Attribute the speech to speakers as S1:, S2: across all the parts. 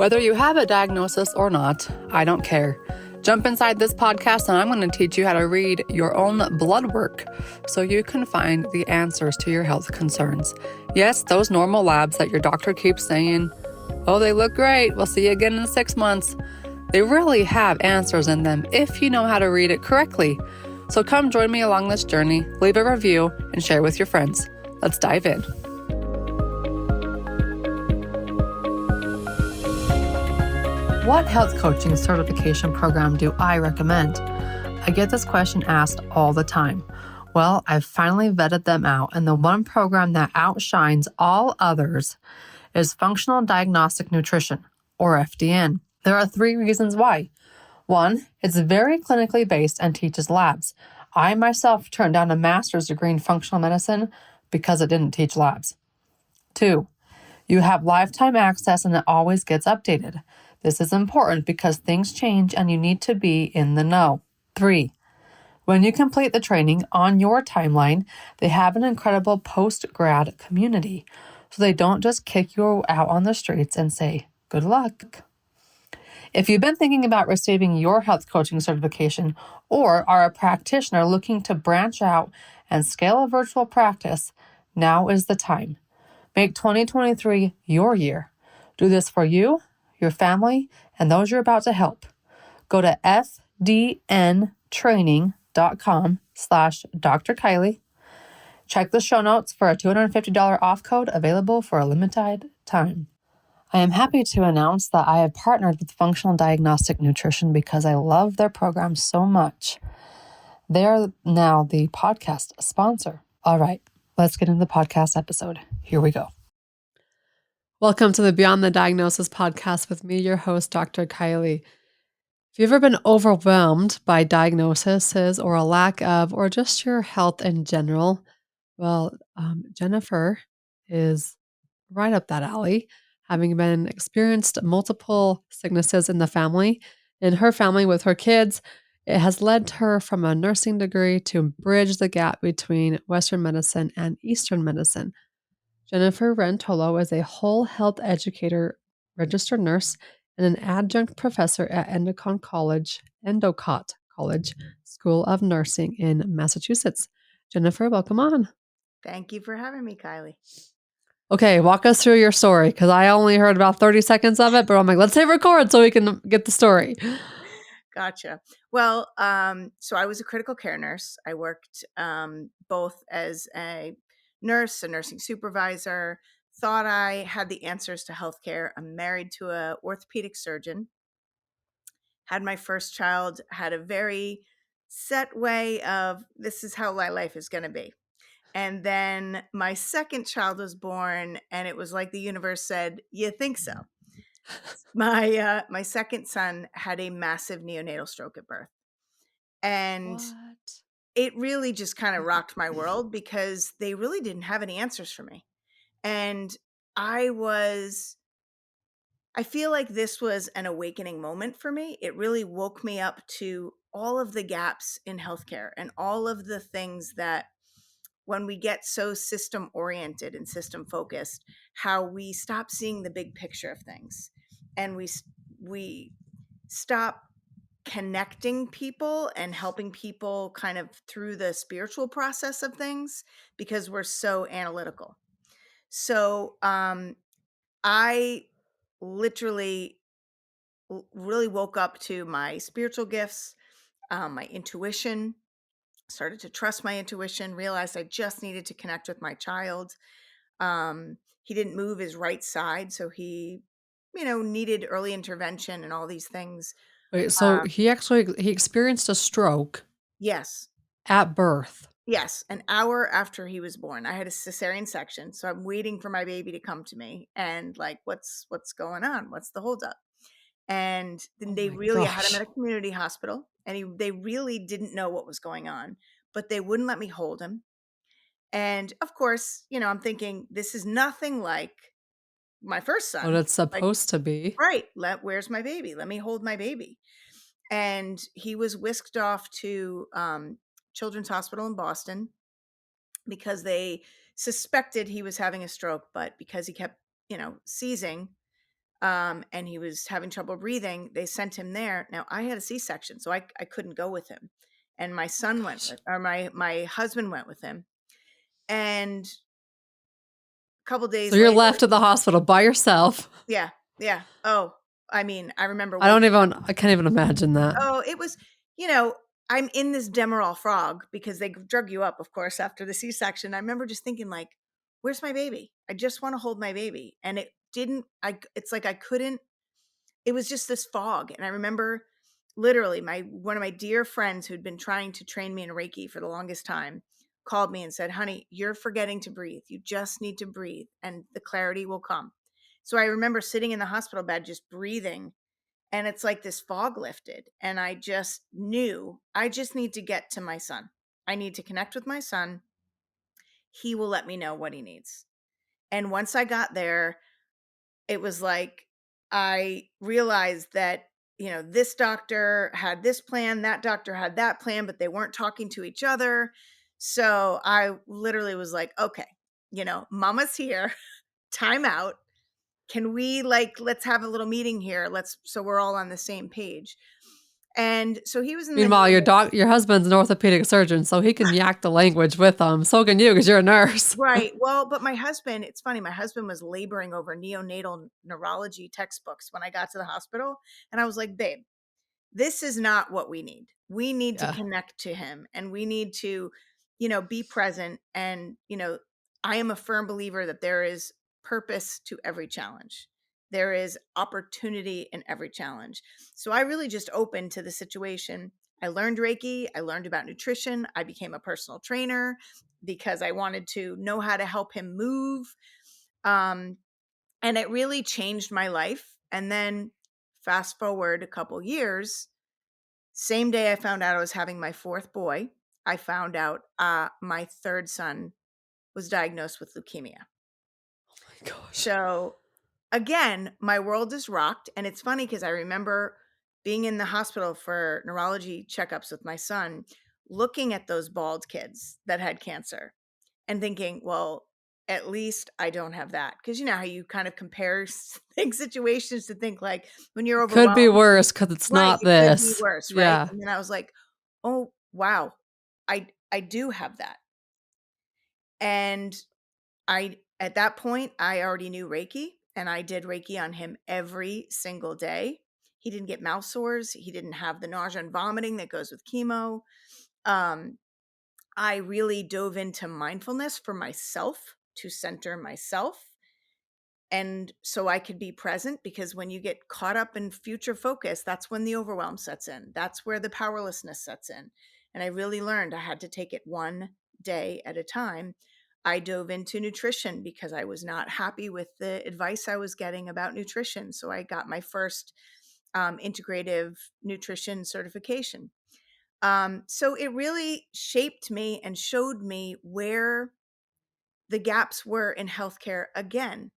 S1: Whether you have a diagnosis or not, I don't care. Jump inside this podcast and I'm going to teach you how to read your own blood work so you can find the answers to your health concerns. Yes, those normal labs that your doctor keeps saying, oh, they look great, we'll see you again in 6 months. They really have answers in them if you know how to read it correctly. So come join me along this journey, leave a review, and share with your friends. Let's dive in. What health coaching certification program do I recommend? I get this question asked all the time. Well, I've finally vetted them out, and the one program that outshines all others is Functional Diagnostic Nutrition, or FDN. There are 3 reasons why. 1, it's very clinically based and teaches labs. I myself turned down a master's degree in functional medicine because it didn't teach labs. 2, you have lifetime access and it always gets updated. This is important because things change and you need to be in the know. 3, when you complete the training on your timeline, they have an incredible post-grad community. So they don't just kick you out on the streets and say, good luck. If you've been thinking about receiving your health coaching certification or are a practitioner looking to branch out and scale a virtual practice, now is the time. Make 2023 your year. Do this for you, your family, and those you're about to help. Go to fdntraining.com/Dr. Kylie. Check the show notes for a $250 off code available for a limited time. I am happy to announce that I have partnered with Functional Diagnostic Nutrition because I love their program so much. They are now the podcast sponsor. All right, let's get into the podcast episode. Here we go. Welcome to the Beyond the Diagnosis podcast with me, your host, Dr. Kylie. If you've ever been overwhelmed by diagnoses or a lack of, or just your health in general, well, Jennifer is right up that alley, having been experienced multiple sicknesses in the family. In her family with her kids, it has led her from a nursing degree to bridge the gap between Western medicine and Eastern medicine. Jennifer Tolo is a Whole Health Educator, registered nurse, and an adjunct professor at Endicott College School of Nursing in Massachusetts. Jennifer, welcome on.
S2: Thank you for having me, Kylie.
S1: Okay, walk us through your story, because I only heard about 30 seconds of it, but I'm like, let's hit record so we can get the story.
S2: Gotcha. Well, so I was a critical care nurse. I worked both as a nurse, a nursing supervisor, thought I had the answers to healthcare. I'm married to a orthopedic surgeon. Had my first child, had a very set way of this is how my life is going to be. And then my second child was born, and it was like the universe said, you think so. My second son had a massive neonatal stroke at birth. And it really just kind of rocked my world because they really didn't have any answers for me. And I feel like this was an awakening moment for me. It really woke me up to all of the gaps in healthcare and all of the things that when we get so system oriented and system focused, how we stop seeing the big picture of things, and we stop connecting people and helping people kind of through the spiritual process of things because we're so analytical. So I literally really woke up to my spiritual gifts, my intuition, started to trust my intuition, realized I just needed to connect with my child. He didn't move his right side, so he, needed early intervention and all these things.
S1: Wait, so he experienced a stroke.
S2: Yes.
S1: At birth.
S2: Yes, an hour after he was born. I had a cesarean section, so I'm waiting for my baby to come to me and like, what's going on? What's the holdup? And then they really had him at a community hospital, and they really didn't know what was going on, but they wouldn't let me hold him. And of course, I'm thinking this is nothing like my first son.
S1: What it's supposed to be.
S2: Right. Where's my baby? Let me hold my baby. And he was whisked off to Children's Hospital in Boston because they suspected he was having a stroke, but because he kept, seizing, and he was having trouble breathing. They sent him there. Now I had a C-section, so I couldn't go with him. And my son went
S1: Gosh.
S2: with, or my husband went with him. And a couple
S1: So
S2: days
S1: you're
S2: later,
S1: left at the hospital by yourself.
S2: yeah, yeah. Oh, I mean, I remember
S1: I
S2: waking up.
S1: can't even imagine that.
S2: Oh, it was, you know, I'm in this Demerol frog because they drug you up, of course, after the C-section. I remember just thinking, like, where's my baby? I just want to hold my baby. And it didn't, it's like I couldn't, it was just this fog. And I remember literally one of my dear friends who'd been trying to train me in Reiki for the longest time called me and said, honey, you're forgetting to breathe. You just need to breathe and the clarity will come. So I remember sitting in the hospital bed, just breathing. And it's like this fog lifted. And I just knew I just need to get to my son. I need to connect with my son. He will let me know what he needs. And once I got there, it was like I realized that, this doctor had this plan, that doctor had that plan, but they weren't talking to each other. So I literally was like, okay, mama's here, time out. Can we, let's have a little meeting here? So we're all on the same page. And so he was in the
S1: Meanwhile,
S2: neonatal.
S1: your husband's an orthopedic surgeon, so he can yak the language with them. So can you, because you're a nurse.
S2: Right. Well, but my husband, it's funny, my husband was laboring over neonatal neurology textbooks when I got to the hospital. And I was like, babe, this is not what we need. We need to
S1: Yeah.
S2: connect to him and we need to, be present. And, I am a firm believer that there is purpose to every challenge. There is opportunity in every challenge. So I really just opened to the situation. I learned Reiki. I learned about nutrition. I became a personal trainer because I wanted to know how to help him move. And it really changed my life. And then fast forward a couple years, same day I found out I was having my fourth boy, I found out my third son was diagnosed with leukemia.
S1: Gosh.
S2: So again, my world is rocked. And it's funny because I remember being in the hospital for neurology checkups with my son, looking at those bald kids that had cancer and thinking, well, at least I don't have that. Because you know how you kind of compare situations to think like when you're
S1: Could be
S2: overwhelmed,
S1: worse because it's
S2: right?
S1: not
S2: It could be
S1: this.
S2: worse, right?
S1: Yeah.
S2: And then I was like, oh, wow, I do have that. And at that point, I already knew Reiki and I did Reiki on him every single day. He didn't get mouth sores. He didn't have the nausea and vomiting that goes with chemo. Um, I really dove into mindfulness for myself to center myself. And so I could be present because when you get caught up in future focus, that's when the overwhelm sets in. That's where the powerlessness sets in. And I really learned I had to take it one day at a time. I dove into nutrition because I was not happy with the advice I was getting about nutrition. So I got my first integrative nutrition certification. So it really shaped me and showed me where the gaps were in healthcare again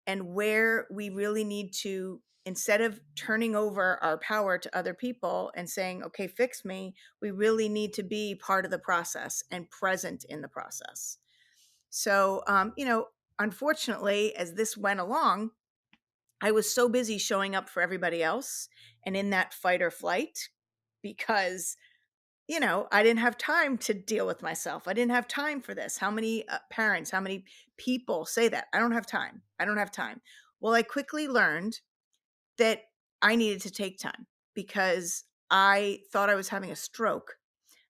S2: and where we really need to, instead of turning over our power to other people and saying, okay, fix me, we really need to be part of the process and present in the process. So, unfortunately, as this went along, I was so busy showing up for everybody else and in that fight or flight because I didn't have time to deal with myself. I didn't have time for this. How many parents, how many people say that? I don't have time. I don't have time. Well, I quickly learned that I needed to take time because I thought I was having a stroke.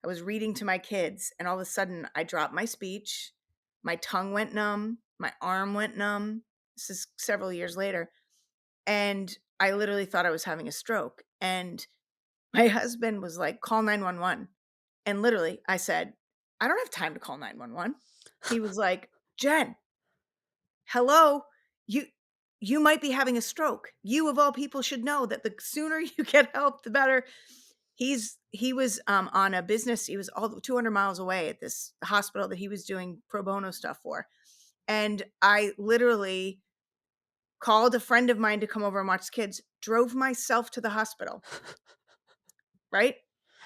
S2: I was reading to my kids, and all of a sudden, I dropped my speech. My tongue went numb. My arm went numb. This is several years later. And I literally thought I was having a stroke. And my husband was like, call 911. And literally, I said, I don't have time to call 911. He was like, Jen, hello, you might be having a stroke. You of all people should know that the sooner you get help, the better. He was on a business. He was all 200 miles away at this hospital that he was doing pro bono stuff for. And I literally called a friend of mine to come over and watch the kids, drove myself to the hospital, right?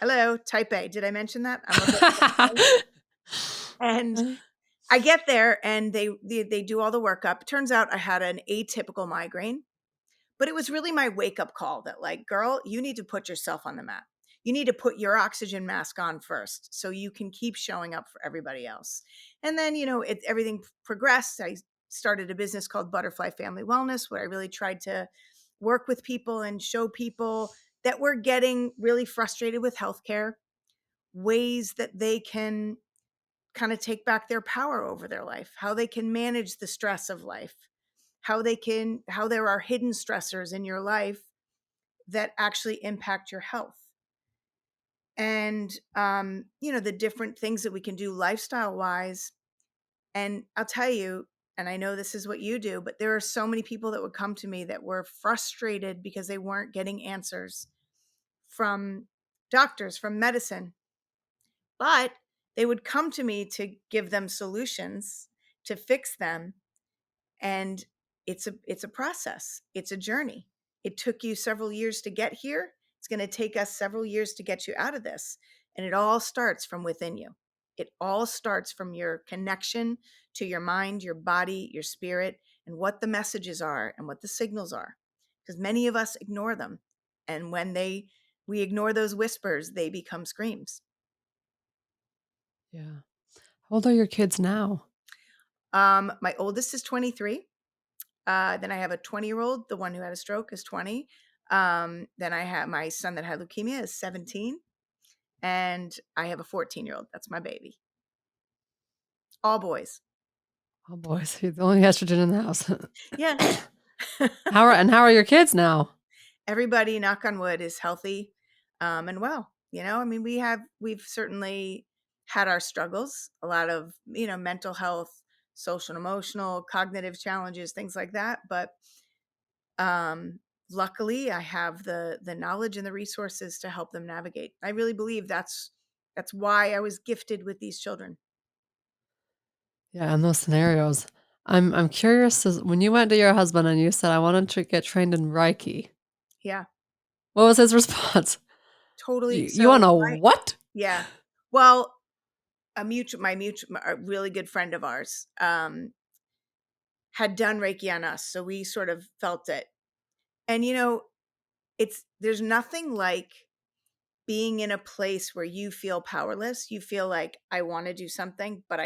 S2: Hello, type A. Did I mention that? I'm a bit. And I get there and they do all the workup. It turns out I had an atypical migraine, But it was really my wake up call that, like, girl, you need to put yourself on the map. You need to put your oxygen mask on first so you can keep showing up for everybody else. And then, everything progressed. I started a business called Butterfly Family Wellness, where I really tried to work with people and show people that were getting really frustrated with healthcare, ways that they can kind of take back their power over their life, how they can manage the stress of life, how there are hidden stressors in your life that actually impact your health. And the different things that we can do lifestyle wise. And I'll tell you, and I know this is what you do, but there are so many people that would come to me that were frustrated because they weren't getting answers from doctors, from medicine. But they would come to me to give them solutions to fix them. And it's a process. It's a journey. It took you several years to get here. It's going to take us several years to get you out of this. And it all starts from within you. It all starts from your connection to your mind, your body, your spirit, and what the messages are and what the signals are. Because many of us ignore them. And when we ignore those whispers, they become screams.
S1: Yeah. How old are your kids now?
S2: My oldest is 23. Then I have a 20-year-old. The one who had a stroke is 20. Then I have my son that had leukemia is 17. And I have a 14-year-old. That's my baby. All boys.
S1: Oh, boys, you're the only estrogen in the house.
S2: Yes.
S1: How are your kids now?
S2: Everybody, knock on wood, is healthy and well. I mean, we've certainly had our struggles, a lot of, mental health, social and emotional, cognitive challenges, things like that. But um, luckily, I have the knowledge and the resources to help them navigate. I really believe that's why I was gifted with these children.
S1: Yeah, in those scenarios. I'm curious as when you went to your husband and you said, "I wanted to get trained in Reiki,"
S2: Yeah,
S1: what was his response?
S2: totally.
S1: You
S2: So
S1: wanna
S2: my
S1: what?
S2: yeah, well, a really good friend of ours had done Reiki on us, so we sort of felt it. And there's nothing like being in a place where you feel powerless. You feel like, I want to do something, but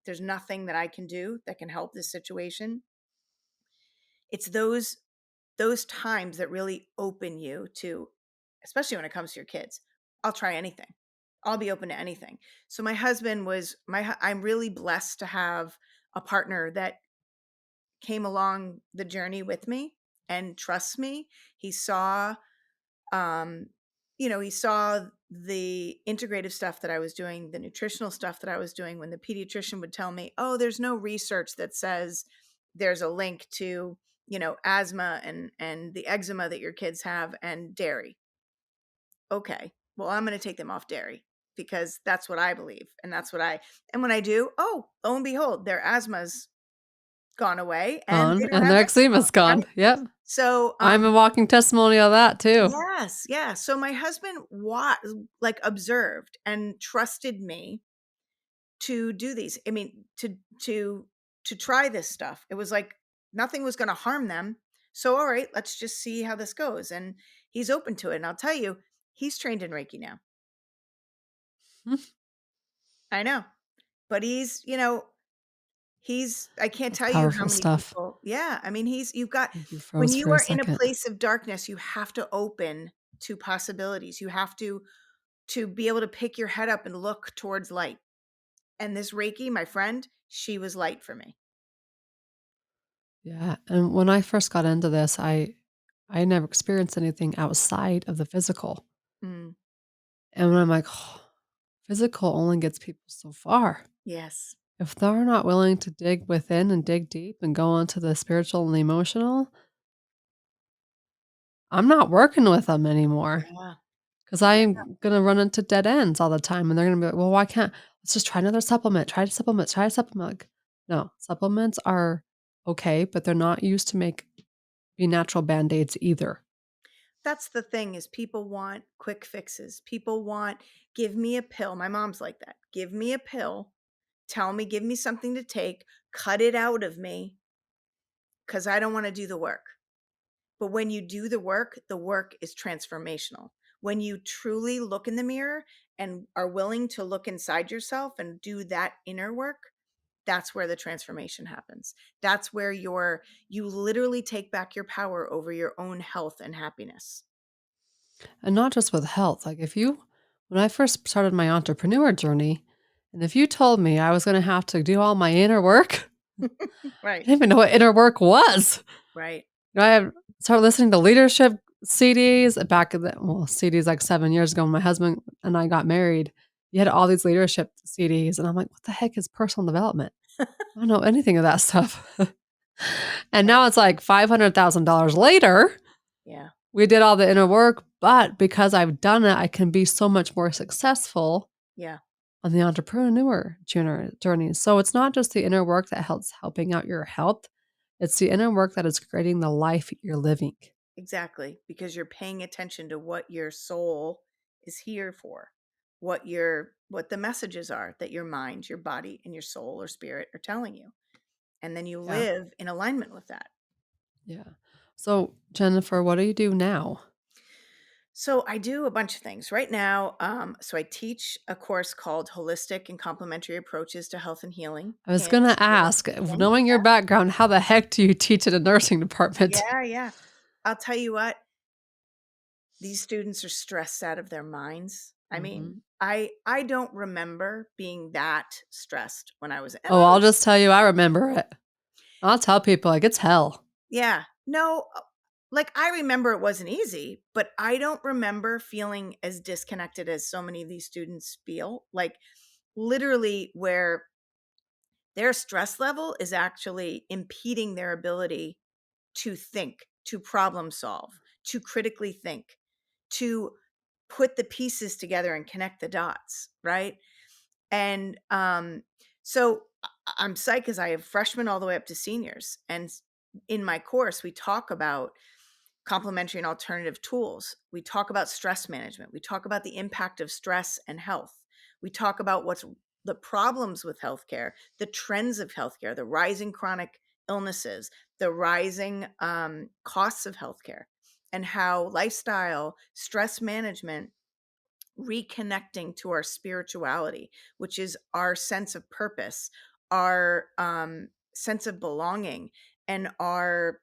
S2: there's nothing that I can do that can help this situation. It's those times that really open you to, especially when it comes to your kids. I'll try anything. I'll be open to anything. So my husband was I'm really blessed to have a partner that came along the journey with me and trusts me. He saw um he saw the integrative stuff that I was doing, the nutritional stuff that I was doing, when the pediatrician would tell me, "Oh, there's no research that says there's a link to, asthma and the eczema that your kids have and dairy." Okay. Well, I'm going to take them off dairy because that's what I believe and and when I do, oh, lo and behold, their asthma's gone away and
S1: Gone,
S2: they don't
S1: and
S2: have
S1: their
S2: eczema,
S1: eczema's gone.
S2: right?
S1: Yep.
S2: So,
S1: I'm a walking testimony of that too.
S2: yes, yeah. So my husband observed and trusted me to do these. I mean, to try this stuff. It was like nothing was going to harm them. So all right, let's just see how this goes. And he's open to it. And I'll tell you, he's trained in Reiki now. I know. But I can't
S1: That's
S2: tell you how
S1: powerful
S2: many
S1: stuff.
S2: people. Yeah, I mean,
S1: You
S2: when
S1: froze
S2: you
S1: for a
S2: are in a
S1: second.
S2: place of darkness, you have to open to possibilities. You have to be able to pick your head up and look towards light. And this Reiki, my friend, she was light for me.
S1: Yeah, and when I first got into this, I never experienced anything outside of the physical.
S2: Mm,
S1: And when I'm like, "Oh, physical only gets people so far."
S2: yes.
S1: If they're not willing to dig within and dig deep and go into the spiritual and the emotional, I'm not working with them anymore
S2: Yeah.
S1: because I'm gonna run into dead ends all the time, and they're gonna be like, "Well, why can't let's just try another supplement. Try to supplement. Try a supplement." Like, no, supplements are okay, but they're not used to be natural band-aids either.
S2: That's the thing, is people want quick fixes. People want, give me a pill. My mom's like that. Give me a pill. Give me something to take, cut it out of me because I don't want to do the work. But when you do the work is transformational. When you truly look in the mirror and are willing to look inside yourself and do that inner work, that's where the transformation happens. That's where you literally take back your power over your own health and happiness.
S1: And not just with health. Like when I first started my entrepreneur journey, and if you told me I was going to have to do all my inner work, I
S2: Right.
S1: didn't even know what inner work was.
S2: Right.
S1: I started listening to leadership CDs back in CDs like 7 years ago when my husband and I got married. You had all these leadership CDs, and I'm like, what the heck is personal development? I don't know anything of that stuff. And
S2: Right.
S1: now it's like $500,000 later.
S2: Yeah.
S1: We did all the inner work, but because I've done it, I can be so much more successful
S2: Yeah.
S1: on the entrepreneur journey. So it's not just the inner work that helps helping out your health. It's the inner work that is creating the life you're living.
S2: Exactly. Because you're paying attention to what your soul is here for, what the messages are that your mind, your body, and your soul or spirit are telling you. And then you
S1: Yeah.
S2: live in alignment with that.
S1: Yeah. So, Jennifer, what do you do now?
S2: So I do a bunch of things right now. So I teach a course called Holistic and Complementary Approaches to Health and Healing
S1: I was
S2: in
S1: going to
S2: school
S1: ask,
S2: teaching.
S1: knowing your background, how the heck do you teach at a nursing department?
S2: Yeah, yeah. I'll tell you what, these students are stressed out of their minds. I
S1: Hmm.
S2: mean, I don't remember being that stressed when I was, and
S1: Oh,
S2: I
S1: I'll
S2: was,
S1: just tell you, I remember it. I'll tell people like it's hell.
S2: yeah, no, like I remember it wasn't easy, but I don't remember feeling as disconnected as so many of these students feel. Like literally where their stress level is actually impeding their ability to think, to problem solve, to critically think, to put the pieces together and connect the dots, right? And so I'm psyched because I have freshmen all the way up to seniors. And in my course, we talk about complementary and alternative tools. We talk about stress management. We talk about the impact of stress and health. We talk about what's the problems with healthcare, the trends of healthcare, the rising chronic illnesses, the rising costs of healthcare, and how lifestyle, stress management, reconnecting to our spirituality, which is our sense of purpose, our sense of belonging, and our,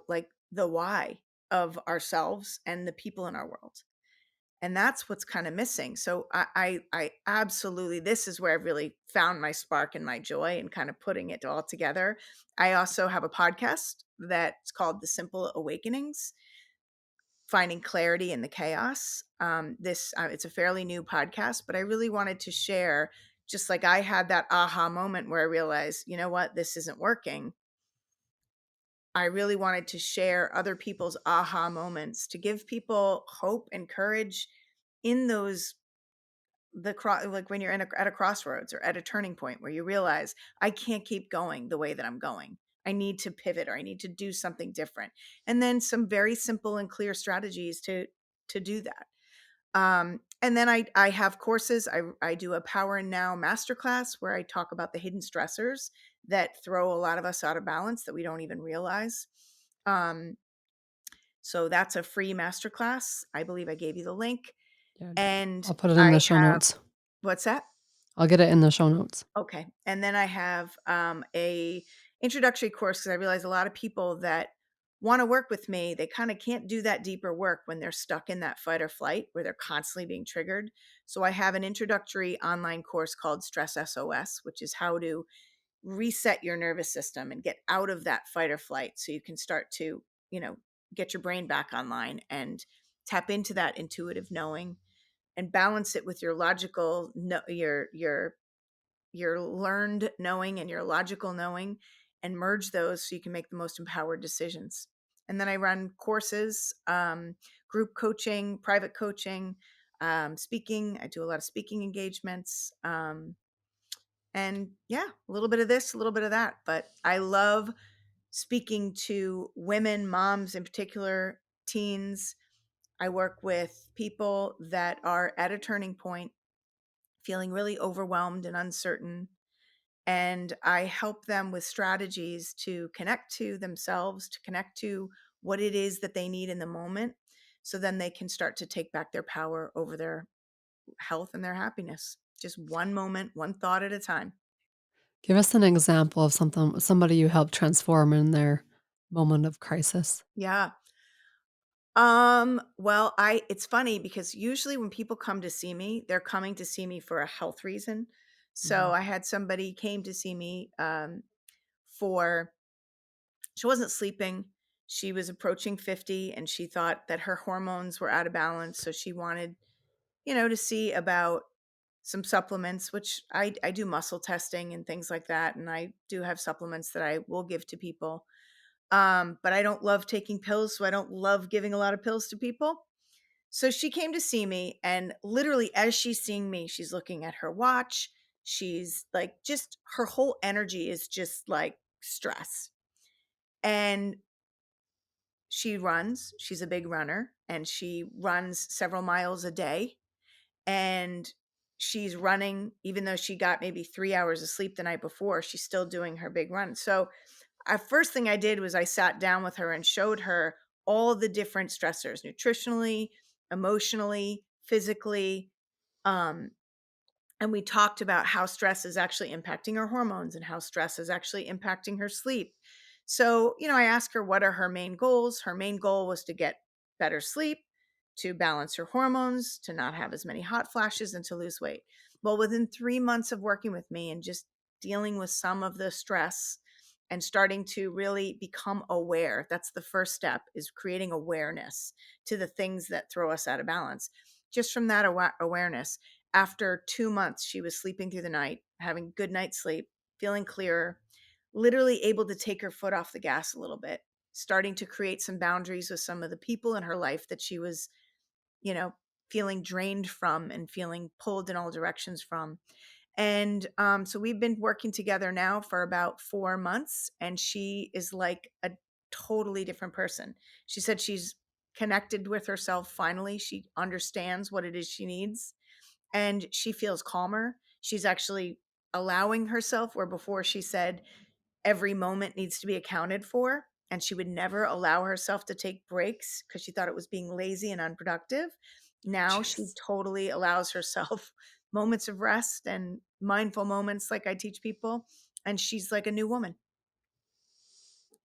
S2: like the why of ourselves and the people in our world. And that's what's kind of missing. So I absolutely, this is where I've really found my spark and my joy and kind of putting it all together. I also have a podcast that's called The Simple Awakenings, finding clarity in the chaos. This It's a fairly new podcast, but I really wanted to share, just like I had that aha moment where I realized, you know what, this isn't working. I really wanted to share other people's aha moments to give people hope and courage in those like when you're at a crossroads or at a turning point where you realize I can't keep going the way that I'm going. I need to pivot or I need to do something different. And then some very simple and clear strategies to do that. And then I have courses. I do a Power and Now masterclass where I talk about the hidden stressors that throw a lot of us out of balance that we don't even realize. Um, so that's a free masterclass. I believe I gave you the link.
S1: Yeah,
S2: And
S1: I'll put it in
S2: I
S1: the show
S2: have,
S1: notes.
S2: what's that?
S1: I'll get it in the show notes.
S2: Okay. And then I have a introductory course because I realize a lot of people that want to work with me, they kind of can't do that deeper work when they're stuck in that fight or flight where they're constantly being triggered. So I have an introductory online course called Stress SOS, which is how to reset your nervous system and get out of that fight or flight so you can start to, you know, get your brain back online and tap into that intuitive knowing and balance it with your logical no, your learned knowing and your logical knowing, and merge those so you can make the most empowered decisions. And then I run courses, group coaching, private coaching, speaking. I do a lot of speaking engagements. And yeah, a little bit of this, a little bit of that. But I love speaking to women, moms in particular, teens. I work with people that are at a turning point, feeling really overwhelmed and uncertain, and I help them with strategies to connect to themselves, to connect to what it is that they need in the moment, so then they can start to take back their power over their health and their happiness. Just one moment, one thought at a time.
S1: Give us an example of somebody you helped transform in their moment of crisis.
S2: Yeah. Well, it's funny because usually when people come to see me, they're coming to see me for a health reason. So
S1: Mhm.
S2: I had somebody came to see me for she wasn't sleeping. She was approaching 50 and she thought that her hormones were out of balance, so she wanted, to see about some supplements, which I do muscle testing and things like that, and I do have supplements that I will give to people. But I don't love taking pills, so I don't love giving a lot of pills to people. So she came to see me, and literally, as she's seeing me, she's looking at her watch. She's like, just her whole energy is just like stress. And she runs, she's a big runner, and she runs several miles a day. And she's running, even though she got maybe 3 hours of sleep the night before, she's still doing her big run. So first thing I did was I sat down with her and showed her all the different stressors, nutritionally, emotionally, physically. Um, and we talked about how stress is actually impacting her hormones and how stress is actually impacting her sleep. So, I asked her what are her main goals. Her main goal was to get better sleep, to balance her hormones, to not have as many hot flashes, and to lose weight. Well, within 3 months of working with me and just dealing with some of the stress and starting to really become aware, that's the first step, is creating awareness to the things that throw us out of balance. Just from that awareness, after 2 months, she was sleeping through the night, having good night's sleep, feeling clearer, literally able to take her foot off the gas a little bit, starting to create some boundaries with some of the people in her life that she was, you know, feeling drained from and feeling pulled in all directions from. And so we've been working together now for about 4 months, and she is like a totally different person. She said she's connected with herself finally. She understands what it is she needs, and she feels calmer. She's actually allowing herself, where before she said every moment needs to be accounted for, and she would never allow herself to take breaks because she thought it was being lazy and unproductive. Now she
S1: Jeez.
S2: totally allows herself moments of rest and mindful moments like I teach people, and she's like a new woman.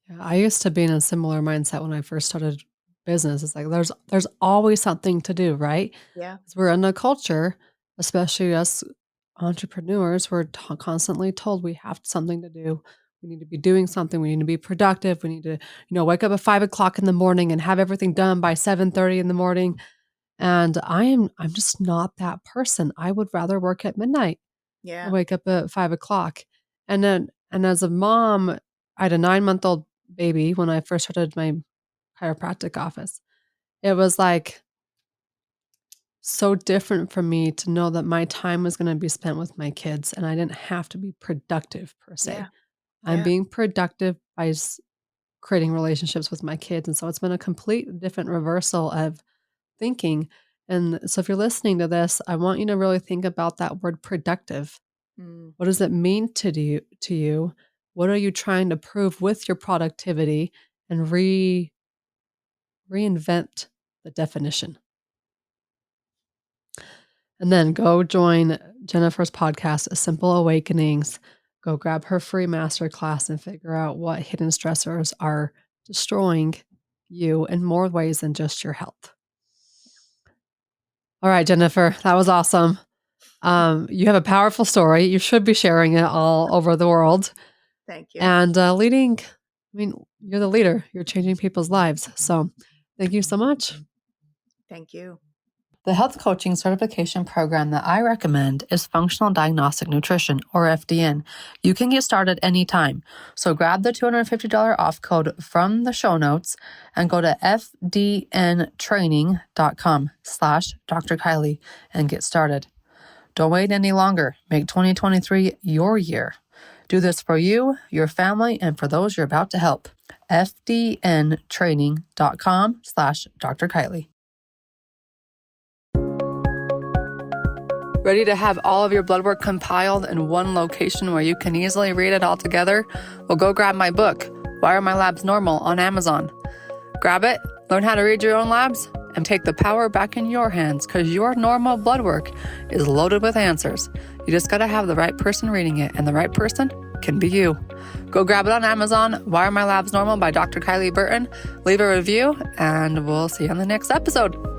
S1: Yeah, I used to be in a similar mindset when I first started business. It's like there's always something to do, right?
S2: Yeah.
S1: 'Cause we're in a culture, especially us entrepreneurs, we're constantly told we have something to do. We need to be doing something. We need to be productive. We need to, wake up at 5 o'clock in the morning and have everything done by 7:30 in the morning. And I'm just not that person. I would rather work at midnight. I
S2: Yeah.
S1: wake up at 5 o'clock. And as a mom, I had a 9-month-old baby when I first started my chiropractic office. It was like so different for me to know that my time was going to be spent with my kids and I didn't have to be productive per
S2: Yeah.
S1: se. I'm
S2: Yeah.
S1: being productive by creating relationships with my kids. And so it's been a complete different reversal of thinking. And so if you're listening to this, I want you to really think about that word productive.
S2: Mm.
S1: What does it mean to you? What are you trying to prove with your productivity and reinvent the definition? And then go join Jennifer's podcast, A Simple Awakenings. Go grab her free masterclass and figure out what hidden stressors are destroying you in more ways than just your health. All right, Jennifer, that was awesome. You have a powerful story. You should be sharing it all over the world.
S2: Thank you.
S1: And leading, you're the leader. You're changing people's lives. So thank you so much.
S2: Thank you.
S1: The health coaching certification program that I recommend is Functional Diagnostic Nutrition, or FDN. You can get started anytime. So grab the $250 off code from the show notes and go to fdntraining.com/Dr. Kylie and get started. Don't wait any longer. Make 2023 your year. Do this for you, your family, and for those you're about to help. fdntraining.com/Dr. Kylie. Ready to have all of your blood work compiled in one location where you can easily read it all together? Well, go grab my book, Why Are My Labs Normal, on Amazon. Grab it, learn how to read your own labs, and take the power back in your hands, because your normal blood work is loaded with answers. You just gotta have the right person reading it, and the right person can be you. Go grab it on Amazon, Why Are My Labs Normal by Dr. Kylie Burton. Leave a review, and we'll see you on the next episode.